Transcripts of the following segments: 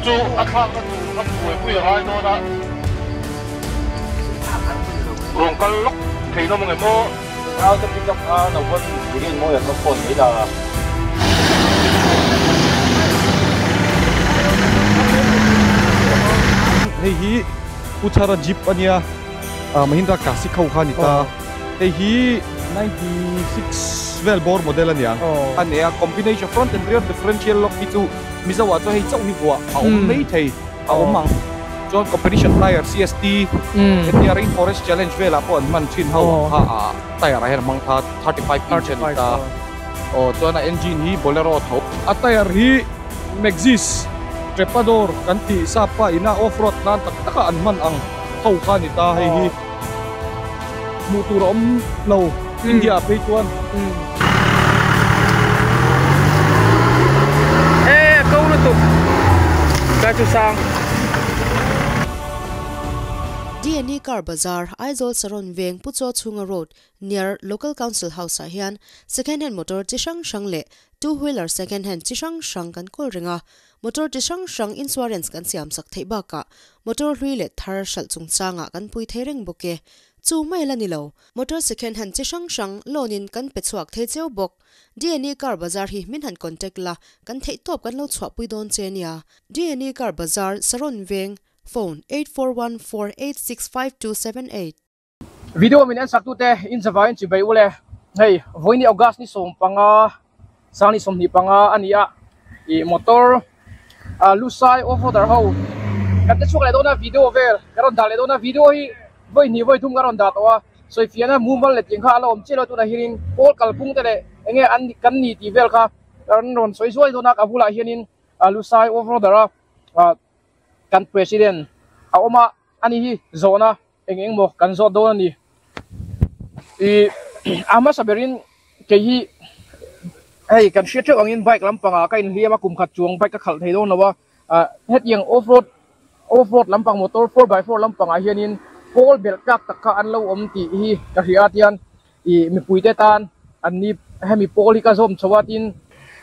จูอัฐกันอัฐวยผู้ใหญ่โน่นะรวมกันล็อกที่น้องมึงไอ้โม่เราจะพิจารณาหน้าวันที่โม่อย่างทุกคนนี่ด่าเฮ้ยผู้ชายจีบอันเนี้ยมหินดราคลาสสิกเขาขานิตาเฮ้ย96 Velbor modelอันเนี้ยอันเนี้ย combination front and rear differential lock ที่จูมิสวาจะให้เจ้าหิบัวเอาไม่เทเอามังจน competition tire CST เนี้ย Rainforest Challenge เวลาพอนมันชินเขาไตอะไรเห็นมังท่า35 inch นิตาจน engine ฮี Bolero ท็อปอัตไตร์ฮี Maxxis Trepador kanti sapa ina off-road nan taka an man ang thau kha ni ta hei hi mutur om lo India pe chuan câu nó tục cái chú sang D&E Car Bazaar Aizawl Saron Veng Pucho Chunga Road near Local Council House hian second hand motor chi hrang hrang le two wheeler second hand chi hrang hrang kan kol ringa motor chi hrang hrang insurance kan siam sak thei ba ka motor hlui le thar hral chung changa kan pui thei reng boke chu mai la ni lo motor second hand chi hrang hrang lonin kan pe chuak thei cheu bok D&E Car Bazaar hi min han contact la kan thei top kan lo chwa pui don che nia D&E Car Bazaar Saron Veng phone 8414865278 video mình ăn sắc tu te in sa vai in chỉ bay ule hey voi ni august ni som panga sang ni som ni panga ania I motor lusai off-roader ho kan te chuk le do na video ver karon da le do na video hi voi ni voi thum karon da to so if yana mumal le ting kha lo om chelo tu na hirin pol kalpung te le enge an kan ni ti vel kha ron ron soi soi do na ka bula hianin lusai off-roader kan president oma ani hi zona engeng mo kan zo do ni ama saberin ke hi hey kan shit angin bike lampanga kain hiama kum khat chuang bike ka khal thei do na wa het yang off-road lampang motor 4x4 lampanga hianin pol bel kak takka an lo om ti hi ka hiatian mi puite tan anni hemi pol hi ka zom chawatin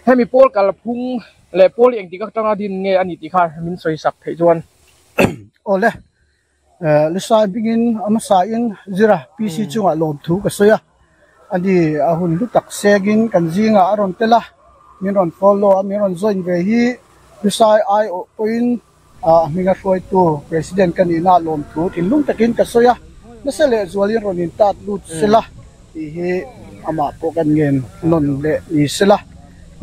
hemi pol kal phung le pol eng ti ka tanga din nge ani ti kha min soi sak thei chuan ole lisai bingin amasa in zira PC chunga lom thu ka soya ani ahun lu tak segin kan jinga aron tela miron follow miron join ve hi lisai ai oin minga foi tu president kan ina lom thu tin lung takin ka soya nasele zualin ronin tat lut sela hi ama po kan ngen non le ni sela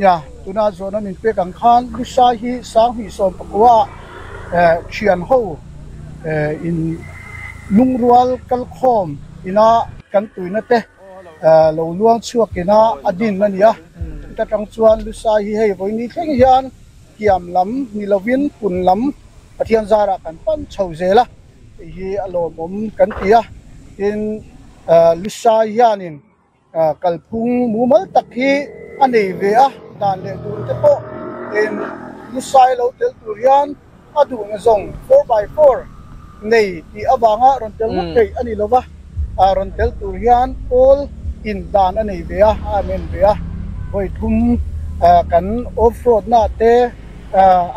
ya tuna zona min pe kang khan lisai hi sang hi som pakwa chian ho in lungrual kalkhom ina kan tuina te lo luang chuak ina adin mania ta tang chuan lusa hi hei voini thleng hian kiam lam ni lovin pun lam pathian zara kan pan chho zela hi alo mom kan tia in lusa hianin kalphung mumal takhi anei ve a dan le dun te po in lusa lo tel turian adu nga zong 4x4 nei ti awanga ron tel kei ani lova ron tel turian all in dan ani bea amen bea hoi thum kan off road na te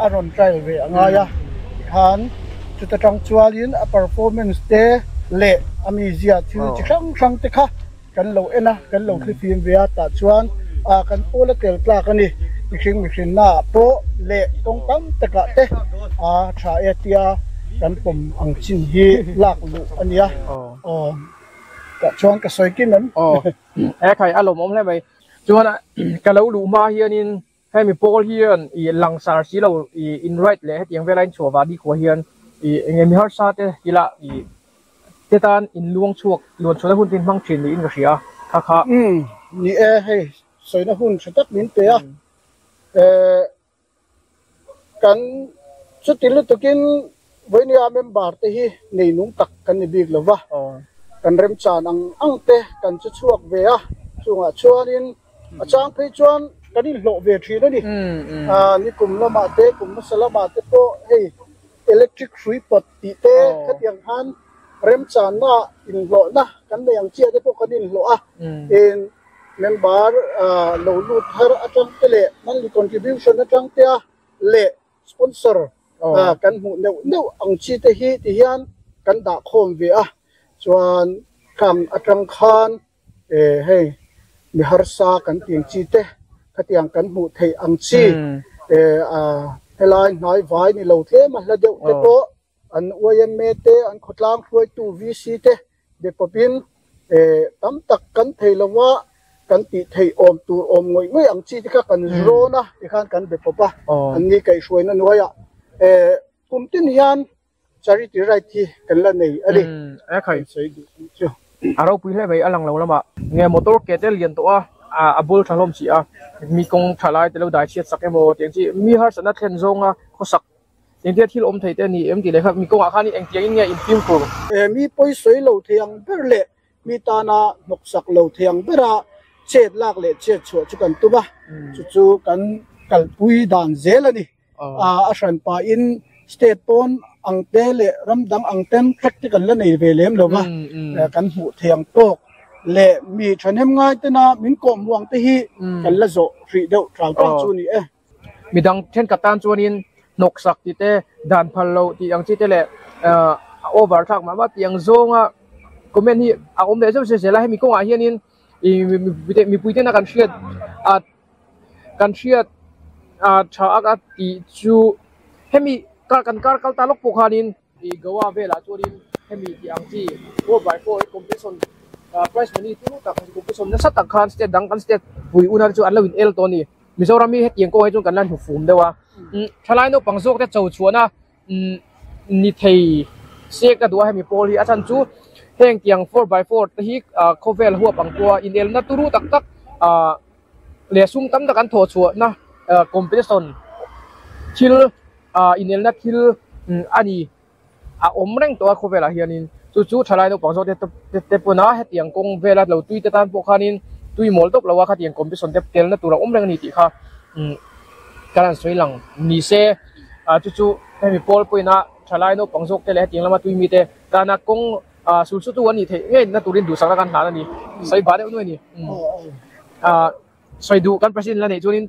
aron trial ve anga ya han chuta tang chualin a performance te le ami zia thil chi khang te kha kan lo ena kan lo thifim bea ta chuan kan pola tel tla kani mixing na po le tong kam taka te tha etia kan pom ang chin hi lak lu ania ka chuan ka soikin an khai alom om le mai chuan ka lo lu ma hianin hemi pol hian I langsar si lo in right le hetiang velain chuwa di ko hian engemi har sa te ila tetan in luang chuak luan chula hun tin mang thin ni in ka ria kha ni hei soina hun chatak min te a kan chutilu tukin voinia member te hi nei nung tak kan ni big lova kan rem chan ang te kan chu chuak ve a chunga chuanin achang phei chuan kan in lo ve thi na ni ni kum lama te kum salama te po hei electric free pot ti te khatiang han rem chan na in lo na kan ne yang chia te po kan in lo a in member lo lut har atang tele man li contribution atang te le sponsor kan mu neu ang chi te hi ti hian kan da khom ve a chuan kam atang khan hei mi har sa kan tiang chi te khatiang kan mu thei ang chi helai nai vai ni lo tle ma la deuh te po an oim me te an khotlang khoi tu vc te de popin tam tak kan thei lawa kan ti thei om tur om ngoi ang chi ti ka kan ro na ti khan kan be popa an ni kai shoi na noya kum tin hian charity right hi kan la nei ali khai sei chu aro pui le bai alang lo lama nge motor ke te lian to abul thalom chi mi kong thalai te lo dai chiat sak emo tiang chi mi har sana thlen zonga khosak tiang te thil om thei te ni em ti le kha mi kong a khani eng tiang in nge in pim ko mi poi soi lo thiang ber le mi ta na nok sak lo thiang bera chet lak le chet chu chu kan tu ba chu kan kal pui dan zel ani a hran pa in state pon ang te le ramdang ang ten practical la nei ve lem lo ba kan hu thiang tok le mi thanem ngai te na min kom wang te hi kan la zo ri deuh trang tang chu ni mi dang then katan chuanin nok sak ti te dan phal lo ti ang chi te le over thak ma piang zonga comment hi a om de se se la mi ko a hianin mi pui te na kan hriat tha aka ti chu hemi kar ta lok pokhanin I gawa vela chuanin hemi ti ang chi 4x4 competition prize money tu ta competition na satak khan state dang kan state pui unar chu anlo in el to ni mizoram mi hetiang ko hai chu kan lan hu fum dewa thalai no pangjok te chau chuana ni thei se ka duwa hemi pol hi achan chu heng tiang 4x4 te hi khovel huwa pangkua in el na turu tak tak le sum tam da kan tho chu na competition thil in el na thil ani om reng to khovela hianin chu thalai no pangso te puna hetiang kong vela lo tui te tan pokhanin tui mol tok lawa khatiang competition te tel na tura om reng ni ti kha karan soilang ni se chu hemi pol poina thalai no pangsok te le hetiang lama tui mi te kana kong sulsu tu ani the nge na turin du sanga kan hana ni sai ba de noi ni soi du kan president la nei chunin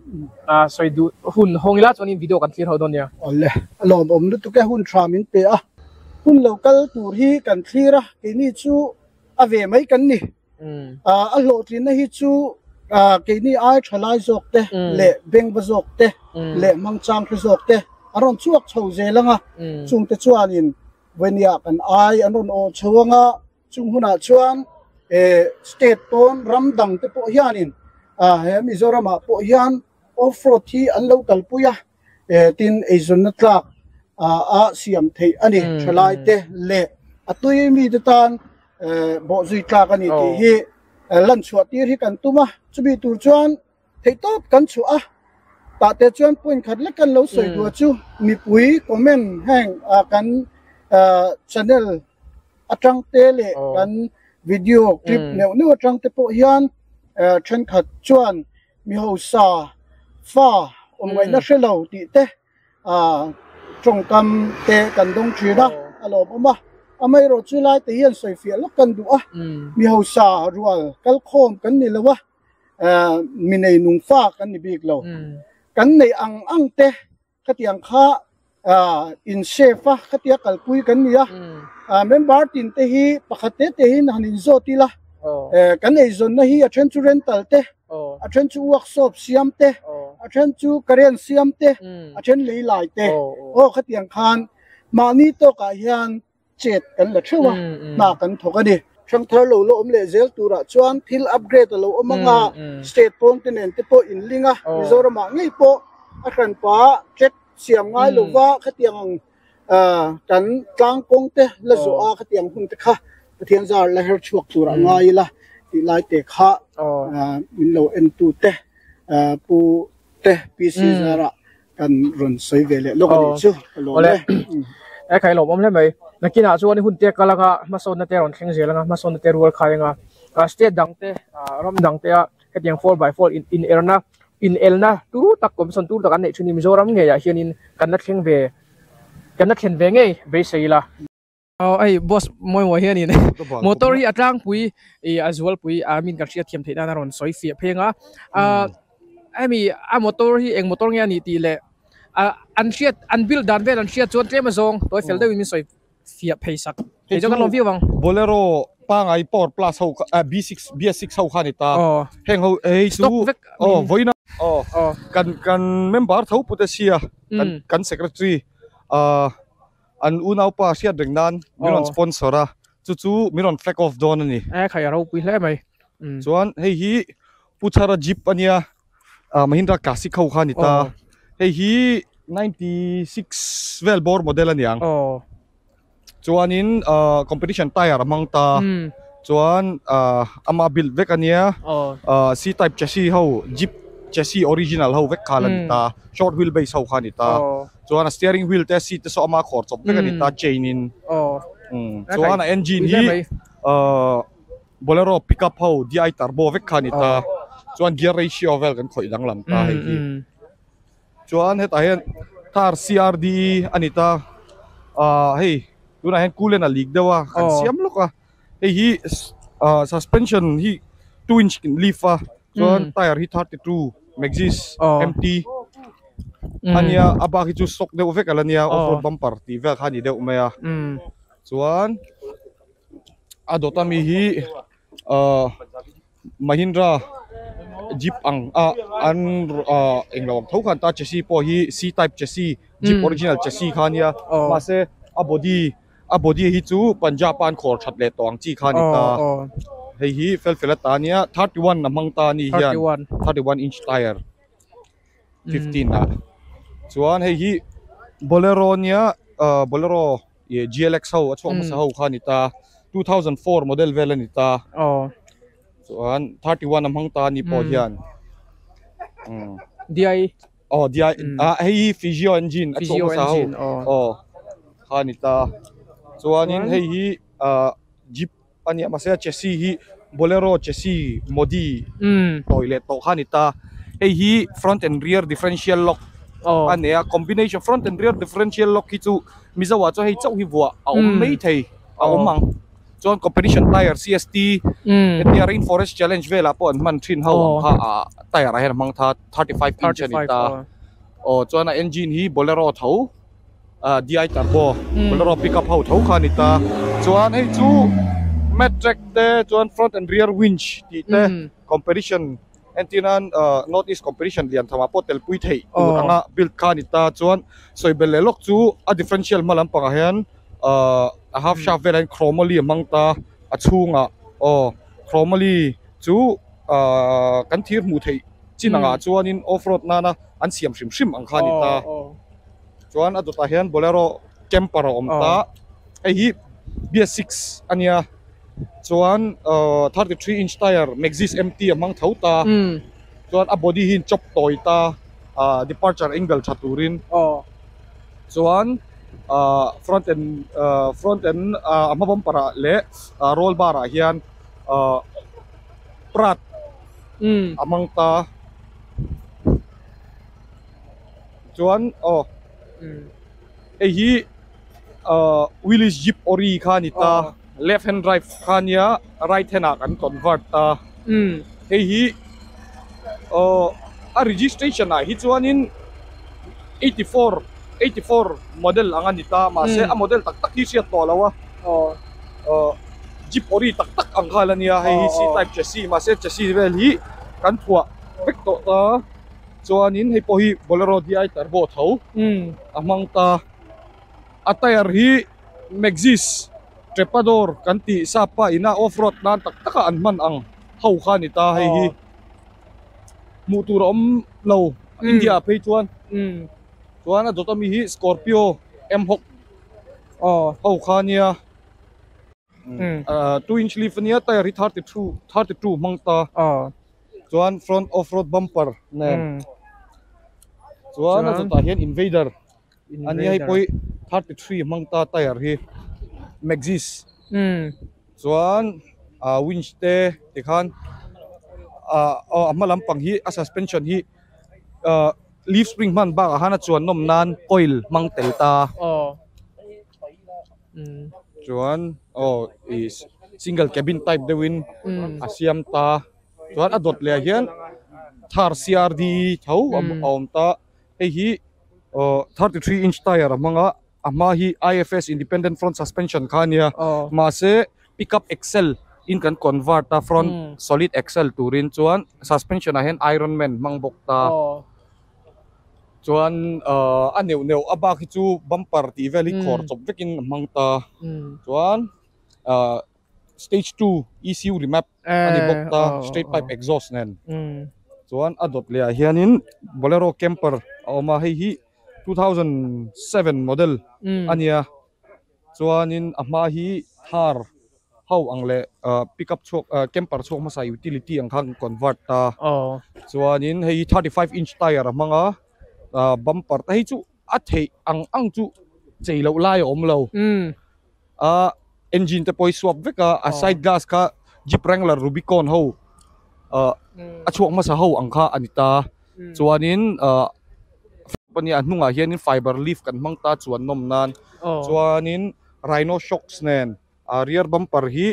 soi du hun hongila chunin video kan clear hodon ya ole alom om lu tu ke hun tramin pe hun local tur hi kan thira ke ni chu ave mai kan ni a lo trin na hi chu ke ni ai thalai jok te le beng ba jok te le mangchang khu jok te aron chuak chho je langa chung te chuanin venia kan ai anon o chhuanga chung huna chuan state ton ramdang te po hianin he Mizoram po hian off road hi an local puya tin azon na tlak siam thei ani thalai te le atui mi te tan bo zui tlak ani ti hi lan chhuat tir hi kan tuma chubi tur chuan thei top kan chu ta te chuan point khat le kan lo soi du chu mi pui comment hang kan channel atang te le kan video clip neu atang te po hian chen khat chuan mi ho sa fa ngai na shelo ti te trong kam te kan dong thina alo ma amai ro chu lai te hian soi fial kan du mi ho sa rual kal khom kan ni lawa mi nei nung fa kan ni bik lo kan nei ang te khatiang kha in shefa khatia kal pui kan ni member tin te hi pakhate te hi nanin zoti la kan ei zon na hi a then chu rental te a then chu workshop siam te a then chu karen siam te a then lei lai te khatiang khan mani to ka hian chet kan la thwa na kan thokani thang thar lo om le zel tura chuan thil upgrade lo omanga state continent te po in linga Mizoram ngai po a khan pa check siam ngai lo wa khatiang kan tlang kong te la zo a khatiang hun te kha thian zar la her chuak tura ngai la ti lai te kha min lo en tu te pu te pc zara kan ron soi vele lo ka chu lo le ai khai lo om le mai nakina chuan hun te kalanga mason na te ron kheng zelanga mason na te rual khainga state dang te rom dang te hetiang 4x4 in elna turu tak komson tur tak an nei thuni Mizoram nge ya hianin kan na kheng ve nge be seila ai boss moi hian ni motor hi atlang pui azwal pui amin kan thia thiam theina ron soi fi phenga ami a motor hi eng motor nge ni ti le an shiat an build dan vel an shiat chuan tlem azong toy fel deuh min soi fia pheisak he jo kan lom viwang bolero pangai por plus ho B6 B6 ho khani ta heng ho ei chu voina kan member thau putesia kan secretary an unau pa sia dengnan miron sponsora chu miron flag of don ani khai ro pui hle mai chuan hei hi puchara jeep ania Mahindra Classic ho khani ta hei hi 96 vel bor model aniang chuanin competition tire among ta chuan ama build vek ania C type chassis ho jeep chassis original ho vek khalan ta short wheel base ho khani ta chuan steering wheel te seat te so ama khor chop vek ani ta chain in chuan engine hi bolero pickup ho DI turbo vek khani ta chuan gear ratio vel kan khoi dang lam ta hi chuan heta hian thar CRD anita hei tuna hen coolant a leak dewa kan siam loka hei hi suspension hi 2-inch leaf chuan tire hi 32 Maxxis empty ania abaki chu stock deuh vek alania off-road bumper ti vel khani deuh maya chuan adotami hi Mahindra Jeep an englawang thau khan ta chassis po hi C type chassis Jeep original chassis khania ma se a body hi chu Punjaban khor that le tawng chi khani ta hei hi fel ta nia 31 namang ta ni hian 31 inch tire 15 na chuan hei hi bolero nia bolero ye GLX ho achong sa ho khani ta 2004 model vel ani ta chuan 31 namang ta ni po hian DI hei Physio engine achong sa ho khani ta chuanin hei hi Jeep ania ma se chassis hi bolero chassis modi toilet to khani ta hei hi front and rear differential lock ania combination front and rear differential lock hi chu mizawa cho hei chau hi wa mei thei mang chuan competition tire CST ania rainforest challenge vela po an man thin ho ha tire a hen mang tha 35 inch ani ta chuan engine hi bolero tho DI turbo bolero pickup ho tho khani ta chuan hei chu matrix te chuan front and rear winch ti te competition entinan northeast competition lian thama potel pui thei anga build khani ta chuan soibel lok chu a differential malam panga hian a half shaft vel and chromoly among ta a chunga chromoly chu kan thir mu thei chinanga chuanin off road nana an siam shrim ang khani ta chuan adota hian bolero camper om ta hi B6 ania chuan 33 inch tire Maxxis empty among thauta chuan a body hin chop toy ta departure angle chaturin chuan front end amabam para le roll bar a hian prat among ta chuan hi Willys Jeep ori khani ta left hand drive khania right hand kan convert ta hi a registration hi chuanin 84 model angani ta ma se a model tak hi sia to lawa Jeep ori tak ang khalania hi C type chassis ma se chassis vel hi kan thua vek to ta chuanin hei po hi bolero DI turbo tho amang ta a tire hi Maxxis trepador kanti sapa ina off-road nan tak an man ang ho khani ta hei hi mutur om lo India phei chuan a dotami hi Scorpio M6 ho khania 2-inch leaf nia tire hi 32 mangta chuan front off-road bumper nen chuan a dota hian Invader ania hi poi 33 mangta tire hi Maxxis chuan winch te tikhan amalam pang hi a suspension hi leaf spring man ba hana chuan nom nan coil mang telta chuan is single cabin type de win asiam ta chuan adot le hian thar CRD thau om ta hei hi 33 inch tire manga ama hi IFS independent front suspension khania ma se pickup XL in kan convert ta front solid XL turin chuan suspension a hen Ironman mangbok ta chuan a neu aba khi chu bumper ti veli khor chop vekin mangta chuan stage 2 ECU remap ani bok ta straight pipe exhaust nen chuan adot le hianin Bolero camper oma hi 2007 model ania chuanin ama hi Thar how angle pickup chok camper chok masa utility ang khang convert ta chuanin hei 35 inch tire manga bumper ta hi chu a thei ang chu cheilo lai om lo engine te poi swap veka a side gas ka Jeep Wrangler Rubicon ho a chok masa ho ang kha anita chuanin pani anunga hianin fiber leaf kan mangta chuan nom nan chuanin Rhino shocks nen rear bumper hi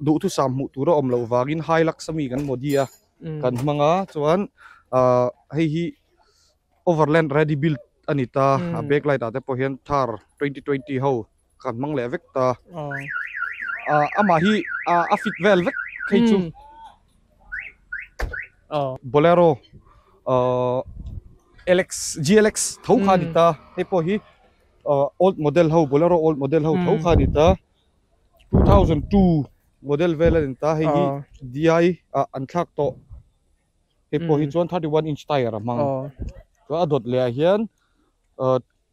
du tu sammu tura omlo wagin Hilux sami kan modia kan manga chuan hi overland ready built anita backlight ate po hian Thar 2020 ho kan mang le vekta ama hi a fit vel vek khei chu Bolero GLX thau khanita hepo hi old model ho Bolero old model ho thau khanita 2002 model velen ta hi DI anthak to hepo hi 31 inch tire mang to adot le hian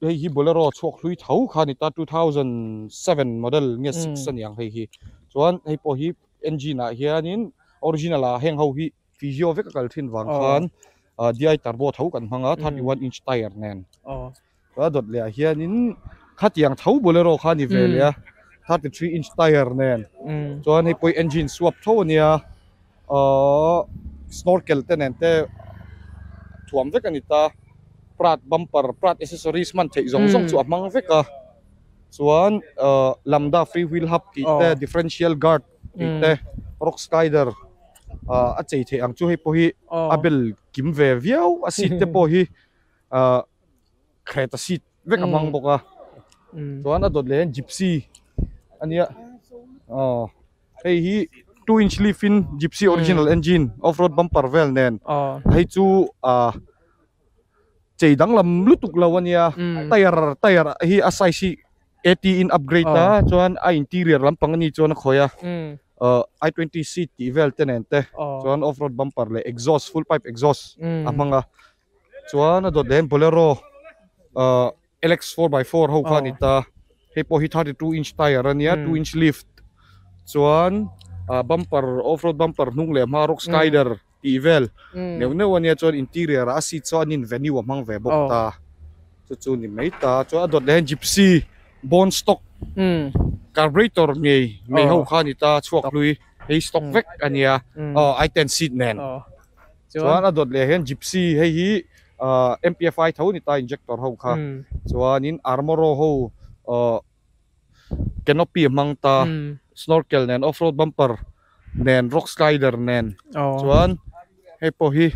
hi Bolero chok hlui thau khanita 2007 model nge 6 aniang hi chuan hepo hi engine a hianin original a heng ho hi physio vek kal thin wang khan DI turbo thau kan hanga 31 inch tire nen dot le hianin khatiang thau Bolero khani velia 33 inch tire nen chuan hei poi engine swap tho ania snorkel tenen te thuam vek anita prat bumper prat accessories man thei zong chu amang veka chuan lambda free wheel hub ki te differential guard ki te rock slider a chei the ang chu hei po hi abel kim ve viau a sit te po hi kheta sit vek amang boka chuan a dot le gypsy ania hei hi 2 inch leaf in gypsy original engine off-road bumper vel nen hei chu chei danglam lutuk lawania tire hi a size 80 in upgrade ta chuan a interior lampang ani chuan a khoya i20 seat ti vel tenente chuan off-road bumper le exhaust full pipe exhaust amanga chuan a dot den Bolero LX 4x4 ho khanita hepo hi 32 inch tire ania 2 inch lift chuan bumper off-road bumper nung le ma rock slider ti vel neu ania chuan interior a seat chuan in venue amang ve bok ta chu ni meita chuan a dot den gypsy bone stock carburetor ngei ho khanita chuak lui hei stock vek ania i10 seat nen chuan a dot le hen gypsy hei hi MPFI thau ni ta injector ho kha chuan in armoro ho canopy mangta snorkel nen off-road bumper nen rock slider nen chuan hei po hi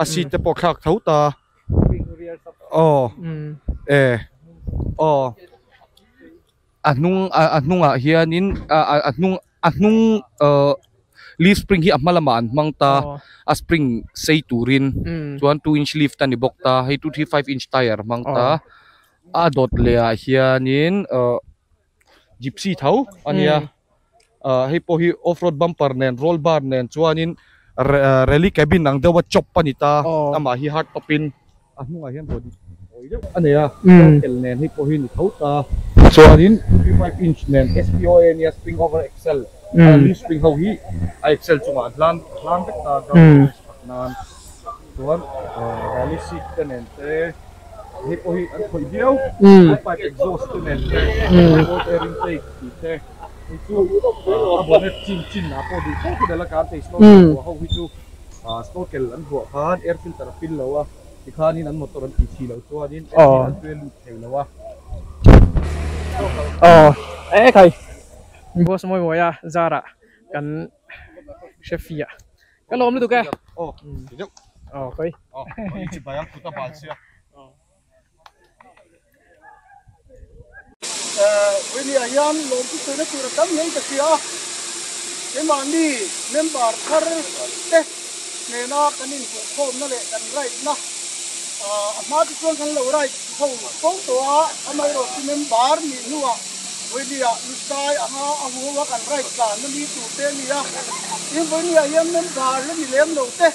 a seat te po khak thau ta anunga hianin anung leaf spring hi amalaman mangta a spring sei turin chuan 2 inch leaf tani bokta hei 235 inch tire mangta a dot le hianin gypsy thau ania hei po hi off-road bumper nen roll bar nen chuanin rally cabin ang dewa chop panita ama hi hard topin anunga hian body ania kel nen hei po hi ni thau ta chuanin 35 inch nen SPOA nia spring over XL spring ho hi XL chunga hlan vek ta nan chuan rally seat nen te hei po hi an khoi diau pipe exhaust nen te water intake te chu bonnet chin na po di ko dala kan te snorkel ho hi chu snorkel an ho khan air filter pin lawa tikhanin an motor an chi lo chuanin an twelu theilawa kai bos moi moya zara kan chefia kalom lu tu ke kai chi bayang puta balsia với nhà yan lồng tôi nó tôi tắm ngay cái kia cái mà đi member thar thế nên nó cái này cũng không nó lại cần right nó mà tôi còn cần lâu right không khôngตัวmà rồi thì member mình nữa với nhà sai à mua cần right cả nó đi tụ thế này nhưng với nhà yan member nó đi làm đâu thế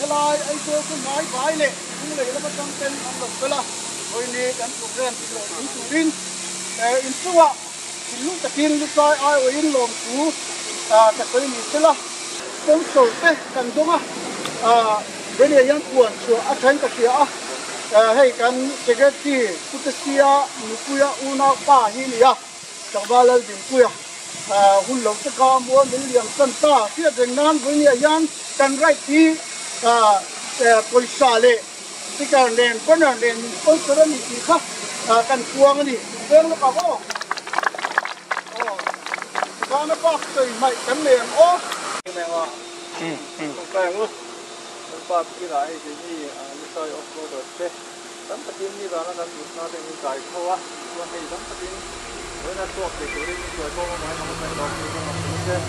helai ai tôi cũng nói phải nè cũng lấy nó bắt trong tên ăn được cái là với này cần program thì rồi đi tụ din in suwa in lu takin lu sai ai o in lom tu ka koi ni sela pom so te kan donga bene yan kuan so a thain ka kia hei kan secretary kutasia nukuya una pa hi ni ya chawala din kuya hun lo te ka mo min liam san ta kia deng nan bene yan kan right hi polisa le tikar nen konar nen sponsor ni ki kha kan kuang ni Bên nó có nó bác từ mày cắn liền ô này mà không phải luôn bác cái này thì như như tôi ở phố đó thế tấm cái tin như đó nó đang nó đang như cái khâu á mà thì tấm cái tin với nó tuột thì tụi đi như vậy thôi mà không phải đó thì không phải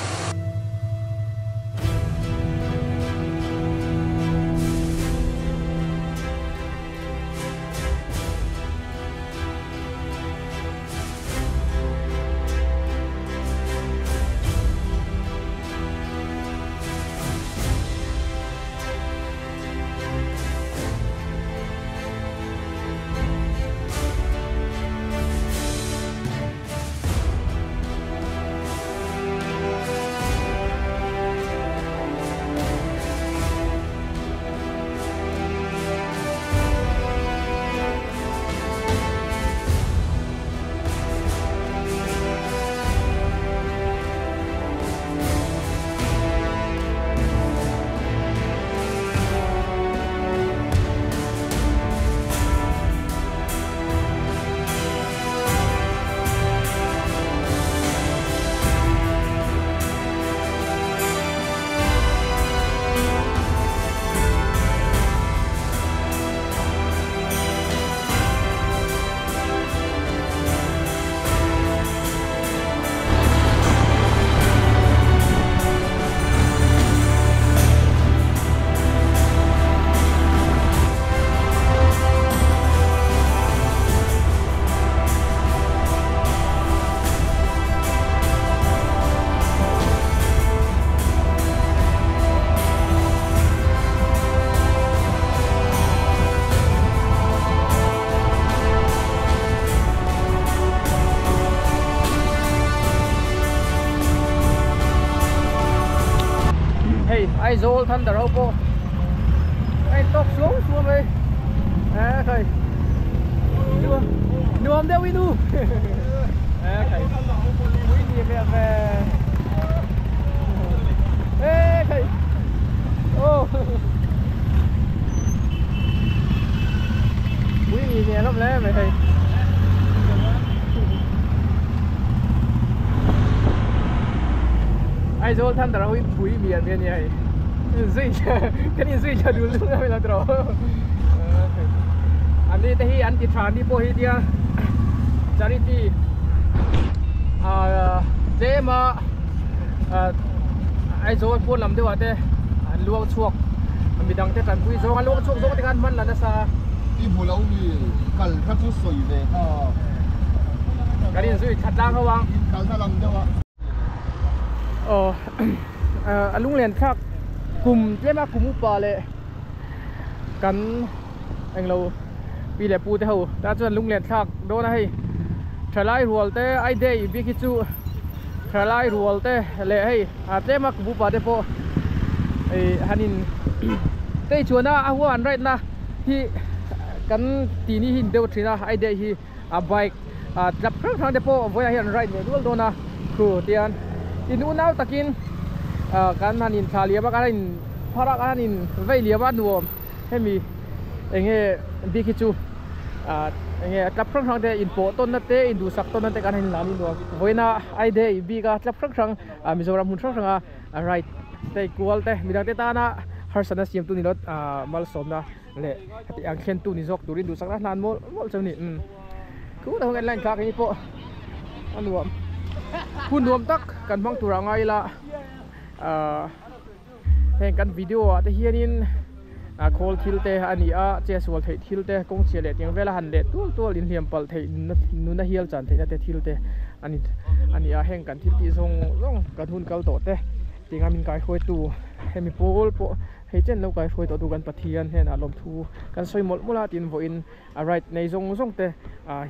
ai zol thân đỡ đâu cô anh tóc xuống đây thầy nuông đeo inu thầy quý gì về thầy ô quý gì nhẹ lắm lẽ vậy thầy ai zol thân đỡ đâu quý miền miền này cái này duy cho dulu lah bila terus. Andi teh anti trani po dia charity. Thế mà ai rồi pun làm thế vậy thế luộc chuộc mình đang thế cần quý rồi luộc chuộc rồi thì ăn mặn là nó sa. Đi bù lâu đi cần khát chút sôi về. Cái này duy thật đáng không? Cần sao làm thế vậy? Lung liền khác. Cùng chế mà cùng upa lệ cắn anh lâu bị lệ pu thế hậu đã cho lung liền khác đó này trở lại ruột thế ai đây biết cái chú trở lại ruột thế lệ hay chế mà cùng upa thế po hanin thế chuan na ahuan right na hi cắn tì ni hin đâu thì na ai đây hi bike đập khắc thằng thế po với hiền right này đúng đó na khu tiền in unau takin kan hanin thalia ba kan phara kanin veilia ba nuom hemi enge bikichu enge tlap frang thang de info ton na te indu sak ton na te kan hin lani nuam voina ai de bi ga tlap frang thang mizoram hun thang right te kual te midang te ta na harsana siam tu ni lot mal som na le hati ang khen tu ni jok turin du sak na nan mol choni tu dah ngai lain kak ini po anuam hun nuam tak kan bang tura ngai la heng kan video te hianin call thil te ani a che sual thei thil te kong che le tiang vela han le tu in liam pal thei nu na hial chan thei na te thil te ani a heng kan thil ti song kan hun kal to te tinga min kai khoi tu hemi pol po hei chen lo kai khoi to tu kan pathian hen alom thu kan soi mol mula tin vo in right nei zong te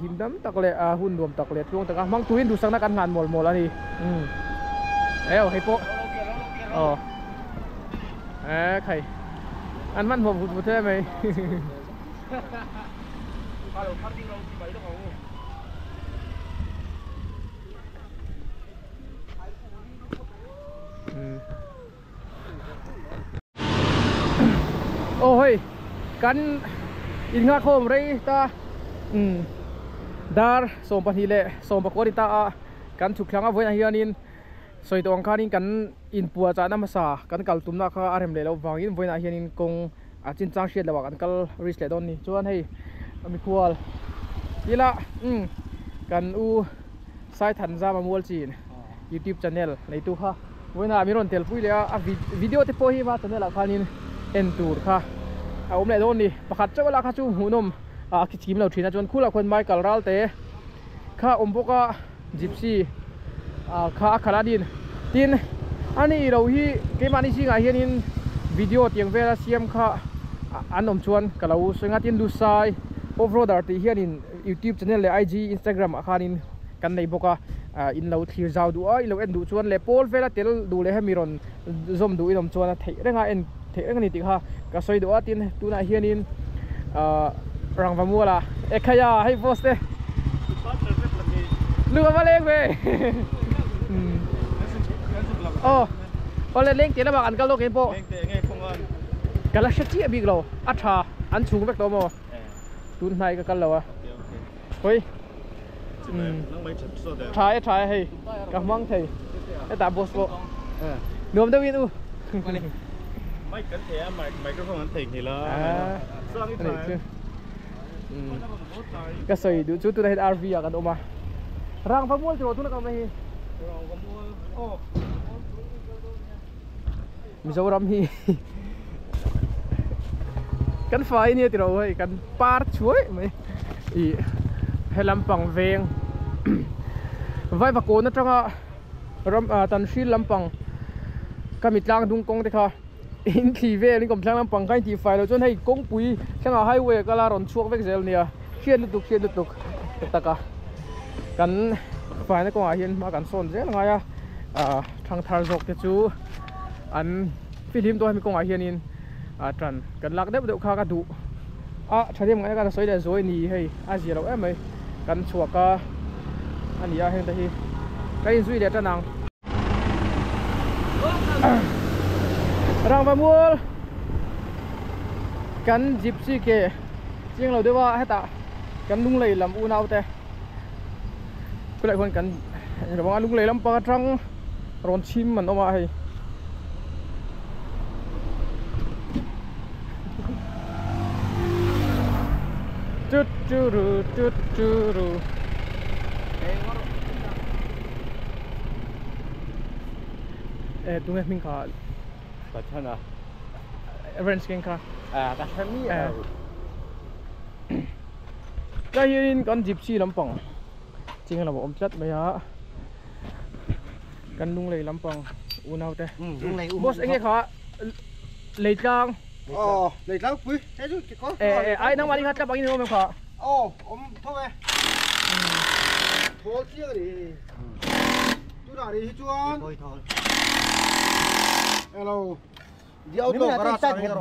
himdam tak le hun nuam tak le tuang tak mang tuin du sang na kan ngan mol ani eo hei po khai anh văn hộp hụt thế mày ôi cắn in ngạc hôm đấy ta dar som pan hile som pa kwari ta kan thuk thanga voina hianin soi tong khanin kan in puwa cha na masa kan kal tumna kha arem le lo wangin voina hianin kong chin chang shet lawa kan kal reach le don ni chuan hei ami khual ila kan u sai than za ma mol chin YouTube channel nei tu kha voina mi ron tel pui le a video te po hi ma channel a khanin en tur kha om le don ni pakhat chawala kha chu hunom ki chim lo thina chuan khula khon mai kal ral te kha omboka gypsy kha khaladin tin ani ro hi ke mani singa hianin video tiang vela siam kha anom chuan kalau singa tin lu sai offroader ti hianin YouTube channel le IG Instagram akhanin kan nei boka in lo thlir zau du ai lo en du chuan le pol vela tel du le hemiron zom du inom chuan thei renga en thei renga ni ti kha ka soi du atin tuna hianin rangva muala ekhaya hei poste lu ba leng ve ole leng te la ba an kal lo ke po leng te nge khong an kala shati abi lo atha an chung bek to mo tun nai ka kal lo a hoi nang mai chat so da try hei ka mang thei ta boss bo nom da win u mai kan the microphone an thei ni la sang ni try ka soi du chu tu da RV ya kan oma rang fa mol tro tu na ka mai rang fa mol Mizoram hi kan fai ni ti ro hei kan par chuai mai I helampang veng vai va ko na tanga ram tan shi lampang kamitlang dung kong te kha in thi ve ni kom thlang lampang kai ti fai lo chon hei kong pui thanga highway kala ron chuak vek zel nia khian lutuk taka kan fai na ko a hian ma kan son zel nga ya thang thar jok te chu an film to mi kong a hianin tran kan lak deuh deuh kha ka du thadem ngai ka soi le zoi ni hei a zero em mai kan chuaka ani a heng ta hi kai zui le tanang rang va mul kan gypsy ke chiang lo dewa heta kan lung lei lam u nau te kulai hon kan rawang lung lei lam pa tang ron chim man oma hei Tuturu. Tungai min kha kachana range king kha kachami ka hian kan gypsy lampang ching la om chat mai ha kan lung lei lampang unau te lung lei boss enge kha leitlang lấy lắm quý, thế chứ có. Ai nang mari khat la bangin ho me kha. Thôi. Thôi chia đi. Tu đã đi chuan. Thôi. Hello. Diao lo gara sa ni ro.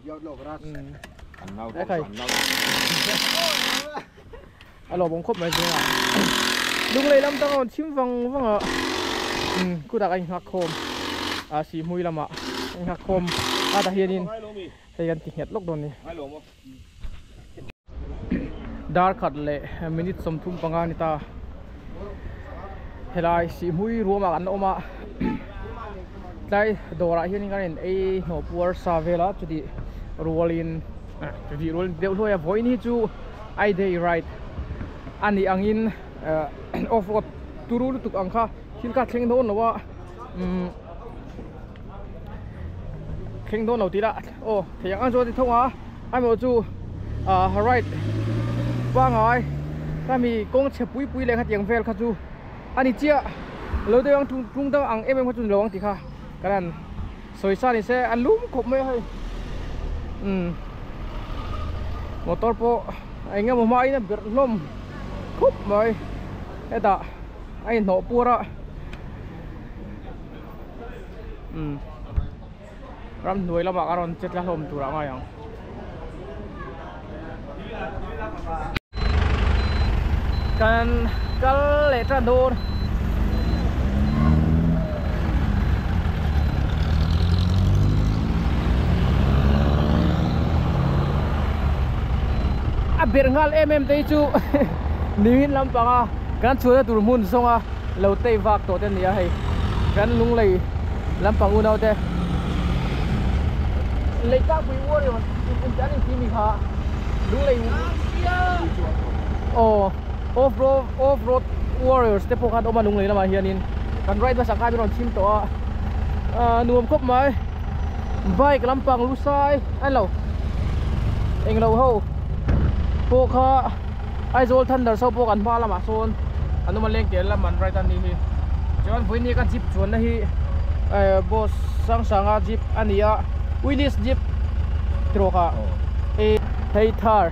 Diao lo gara. Ăn nâu đó. Alo bong khop mai singa. Lung lei lam tang on chim wang à. Ku da anh hak khom. Si mui lama. Anh hak khom. Ta hianin hei kan ti het lok don ni dar khat le minute som thum panga ni ta helai si hui ruama kan oma tlai dora hianin kan e no puar sa vela chudi rolin chudi rol deu hloya voin hi chu ai day right ani angin off road turu tuk angkha hilka thleng don lawa kheng don lo tila o theyang an zo ti thonga amo chu right pa ngai kami kong chepui pui le khat yang vel kha chu ani chia lo de ang tung dang ang em kha chu lo ang ti kha karan soisa ni se alum khop me hai motor po ai nga mo mai na ber lom khop mai eta ai no pura ram nuôi lắm mà aron chết là lom tu ra ngay ang kan kal le tra don Birngal MMT chu nimin lam panga kan chua tur mun songa lo tei vak to ten ya hai kan lung lei lam pangu nau te lei ka bui wo re in tan in mi kha lung lei oh off road warriors te po kan oma lung lei lama hianin kan ride ba sakai ron chim to nuam kop mai bike lam pang lu sai ai lo eng lo ho po kha Aizol Thunder so po kan pala ma son anu man leng tel man right an ni hi chuan voini ka jeep chuan na hi boss sanga jeep ania Willis jeep troka hey Thar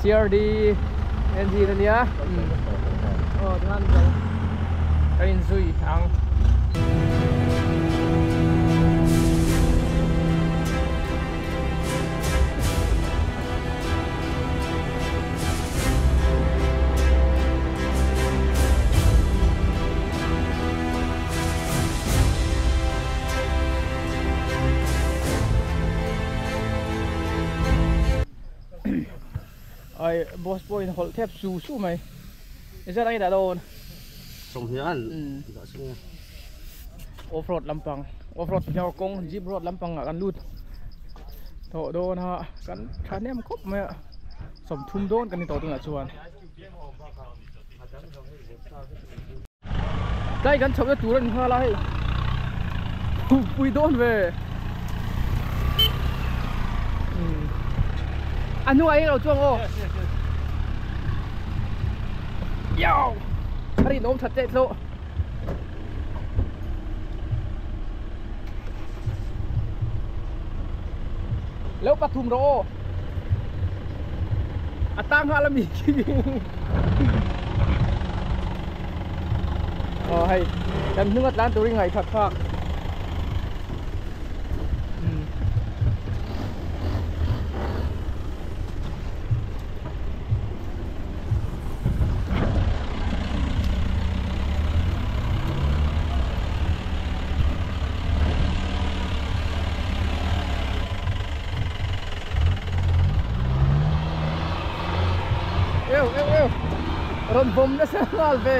CRD engine ania dengan kain zui ang ai boss boy hol thép su mày giờ đây đã đâu sông hiền off road Lampang off road nhau công jeep road Lampang ngãกันluดthọโดนฮะกันคันนี้มันครบไหมอะสมทุมโดนกันในต่อตัวหน้าชวนได้กันชมจะตัวนั้นอะไรปุยโดนเว้ยอันนู้นไอ้เราจ้วงโอ้ยาวอะไรน้องชัดเจนโลแล้วปทุมโรอัตามฮาลามีอ๋อให้กันนึกว่าร้านตัวยังไงผัดผักron bom na sa albe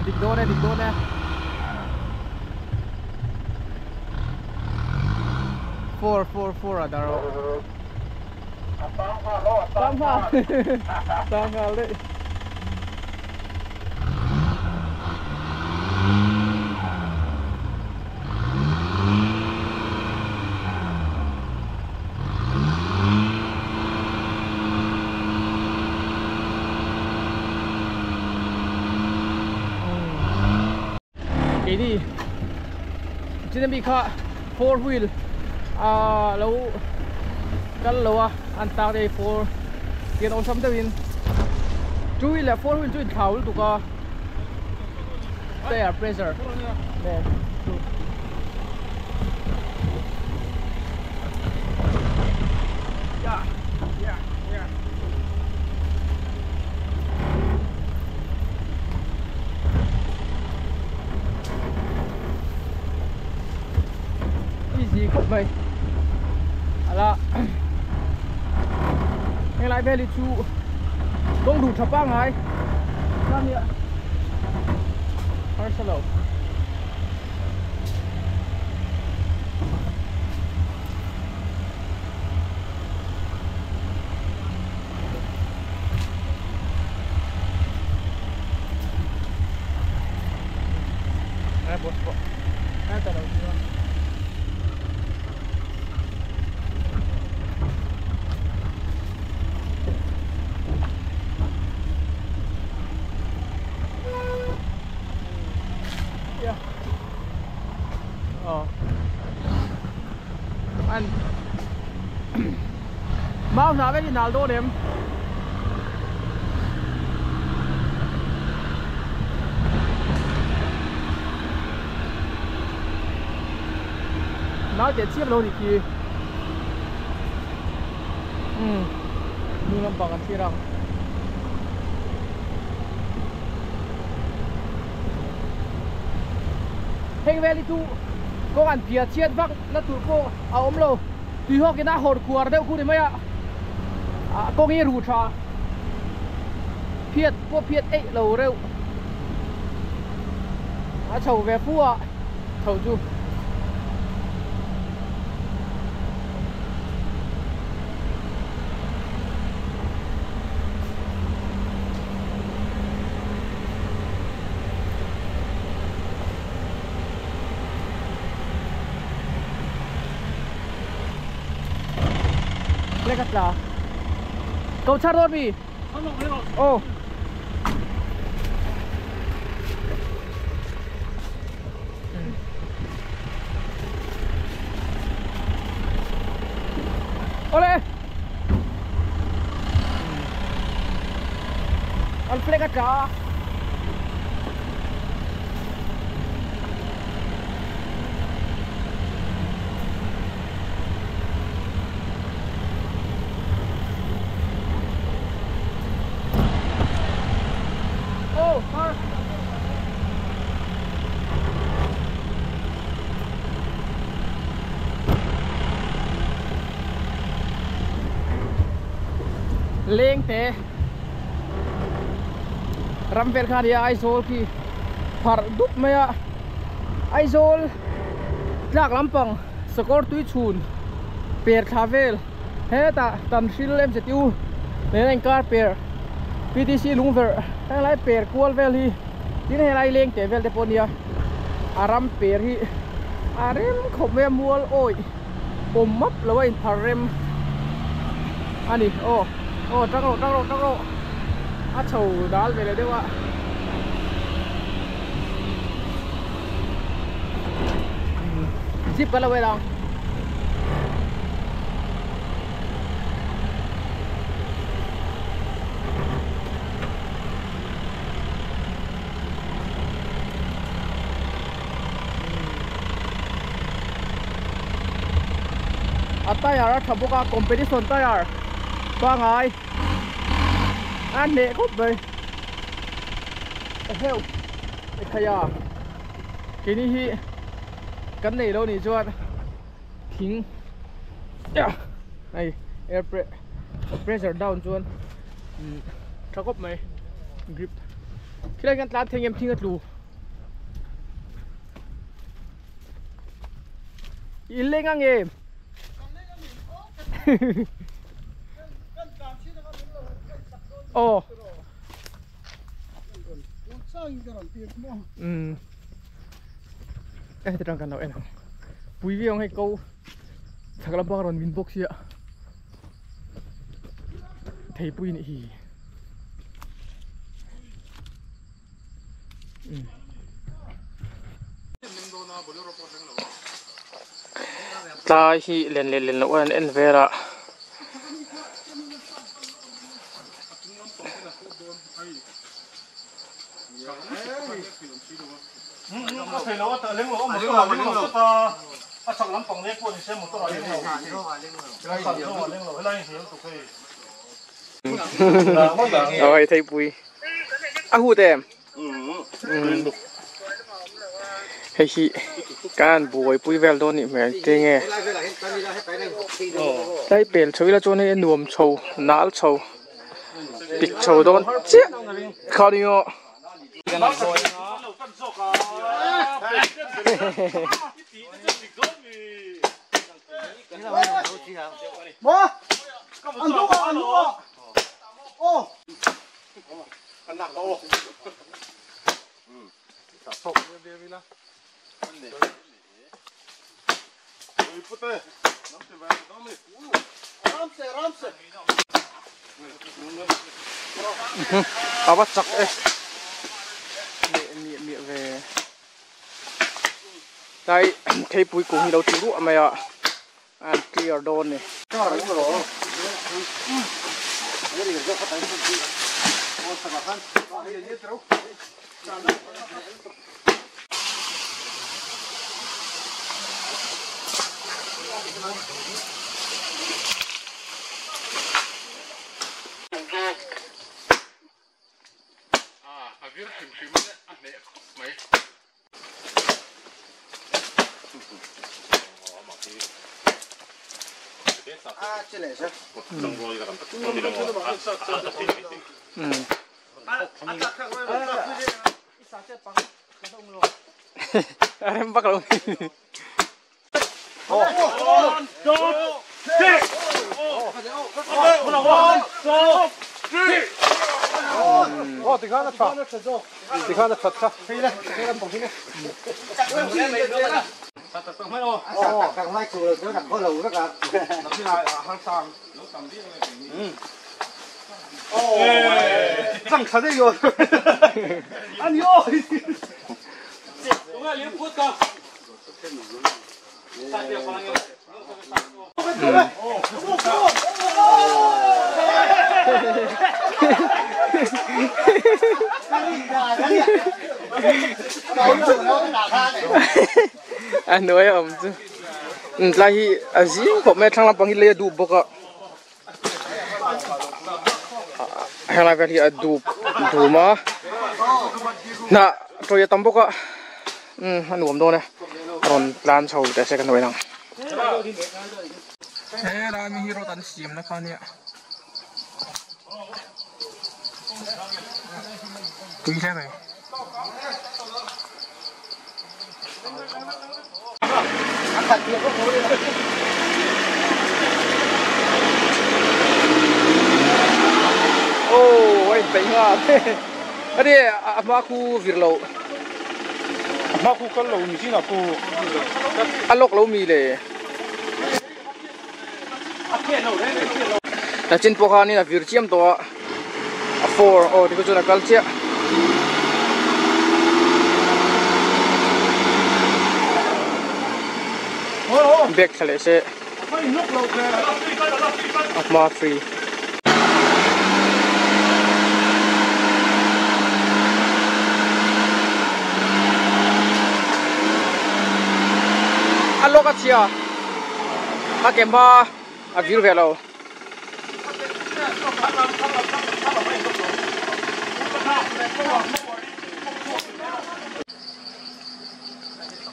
digdo na four adaro tama le đi trên bị khá 4 wheel lâu cắt lâu anh ta đây 4 tiền ông sắm tới chú ý là 4 wheel chú ý tháo tụi co đây pressure đây yeah. gì khúc mày là nghe lại về thì chú không đủ thập băng hay sao nhỉ Arsenal Này bột bột. Này từ đầu chưa? Yeah. Anh mau nào cái gì nào đô điểm nào để chiếc lô thì kì nu làm bằng cái răng Heng Valley tu có ăn phía chiết vắc là tụi cô à ôm lô tùy họ cái na hột cuar đeo khu đấy mấy ạ có nghe rù trà phiệt có phiệt ấy lầu đeo chầu về phu ạ chầu chu Lekat lah. Kau cari Robi. Oh. Oleh. Lekat lah. Leng te Ramvel khan ya Aizol ki phar dup maya Aizol tlak lampang skor tui chun per thavel he ta tan sil lem se tiu nen kar per PTC lungver ta lai per kual vel hi tin he lai leng te vel te ponia aram per hi arem khop me mual oi pom map lawai tharem ani trăng lộ chầu đá về đây đâu ạ zip cái là về đâu tayar thabo ka competition tayar Vâng ơi anh nè cút về heo thầy à cái này hi cái này đâu này cho thính này air pressure down cho cho cúp mày grip khi này ngăn tán thêm em thính lù in lên ngang em Ồ. Terang kan enak. Pui vi ông hay câu thật là bao rồi mình bốc xịa. Thấy pui này hi. Ta hi len lo en vera. Thầy nó tự lên lỗ một cái ta chọn lắm phòng đấy, quân xem một cái lên lỗ, lên lỗ lên thì tụi cái. Rồi thầy Bùi, hú tem. Hay chị, can Bùi Bùi về đó nị mẹ thế nghe. Đây bền chơi là cho nên nuông trâu, nál trâu, bịch trâu đó chết, khó đi ngọ. Bố, ăn thuốc à? Ô, ăn nặng đâu? bắt chặt ấy mẹ về đây thấy bụi cùng đầu tiên của mày ạ ăn clear don này em bắt đầu anh nói ông chứ là hi gì có mấy thằng làm bằng ile du bốc à hay là cái hi du mà na tôi tắm bốc à anh uống đâu nè còn plan sầu để xem cái nói nào thế là mình hero tận xiêm nó con nè tùy thế này oh anh tính à cái đi mà khu việt lộ mà khu cái lầu như thế nào khu ăn lộc lâu mì để là trên phố này là việt chiêm to four oh thì có chỗ là cal chia back khale se ma free alo ka chia a kemba a view velo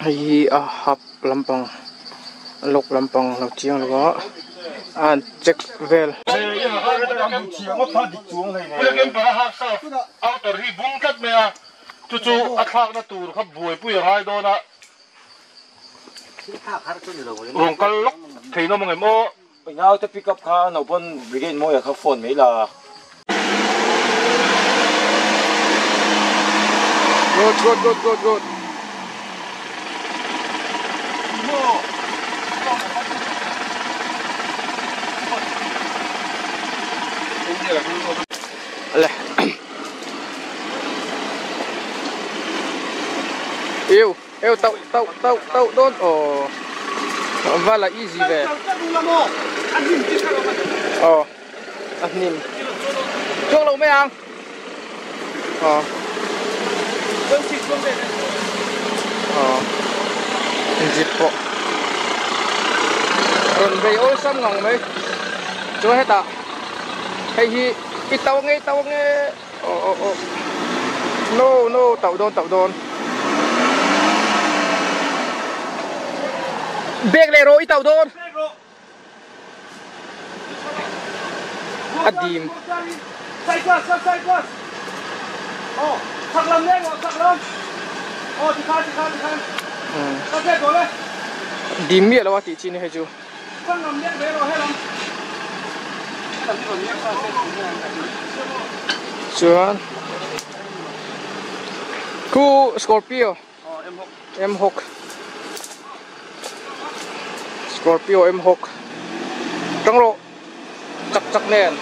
ai a hap lampang lok lampang lo chiang lo an check vel cái bà hát sao ao tờ hi bung cắt mẹ chú chú ăn thang nó tù khắp buổi buổi hai đô nè rồng cái lốc thì nó một ngày mô bây giờ tôi pick up khá nào bên brigade mô ya khá phone mấy là good Lẹ yêu tao đón và là easy về anh nhìn chuông lâu mấy anh dịp bộ rồi về ôi xăm ngòng mấy chú hết à hay hi cái tàu nghe no tàu đôn bèn lê rồi tàu đôn adim sai quá sạc lâm lên sạc lâm thì khai sao thế rồi đấy dim miệng là what chị này hay chưa con làm miệng về rồi hết không Chuan khu Scorpio M6 Scorpio M6 trăng rộ chắc chắc nền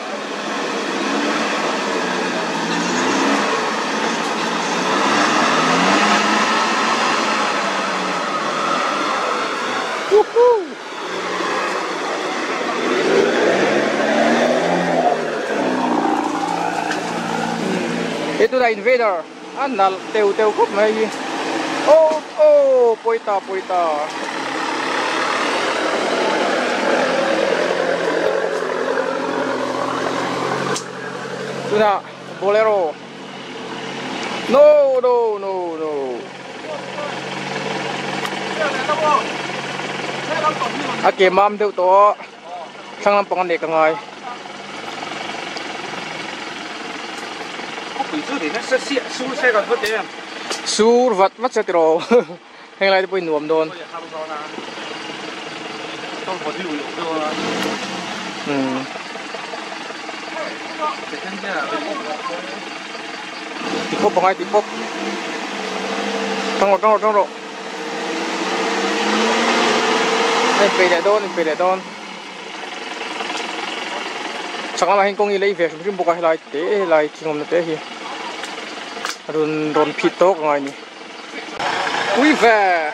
itu dah Invader anal teu kop mai oh poita itu dah Bolero no Ake mam teu to sang lampangan dek ngai Sur vật mất sẽ tiro hay lại đi nuông đồn tipop bằng ai tipop trong rồi đây về đại đôn chắc là anh công nghệ lấy về chúng buộc lại tế lại chỉ ngầm tế hi ron pito ngay ni ui về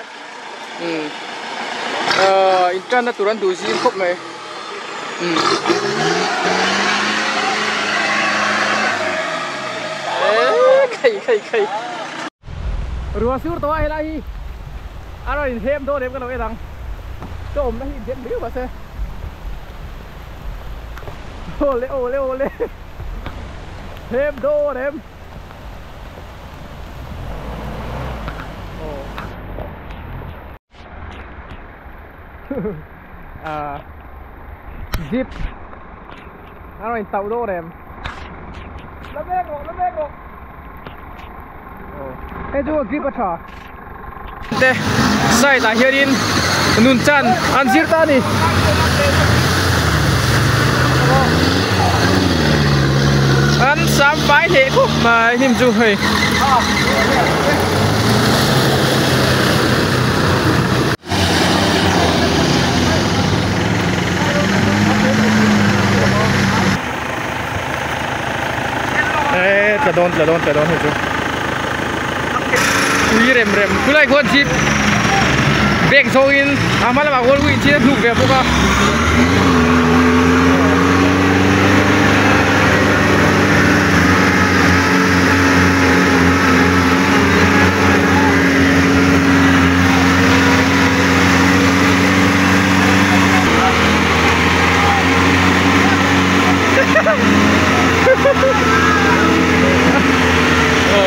internet turan du xin khóc mày khay rùa sưu to hay là hi rồi thêm thôi đem cái nào cái thằng trộm nó hiện diện biết mà xe ô lê thêm đô thêm Jeep nó rồi tàu đô đẹp nó bé ngộ cái chú Jeep ở trò đây sai là hier in nun chan an zir ta ni an sampai thế khúc mà him du hơi Tla don hết chú. Ui rem. Cứ lại con chip. Bek so in. Amal mà con win chi nó lục về bốc à.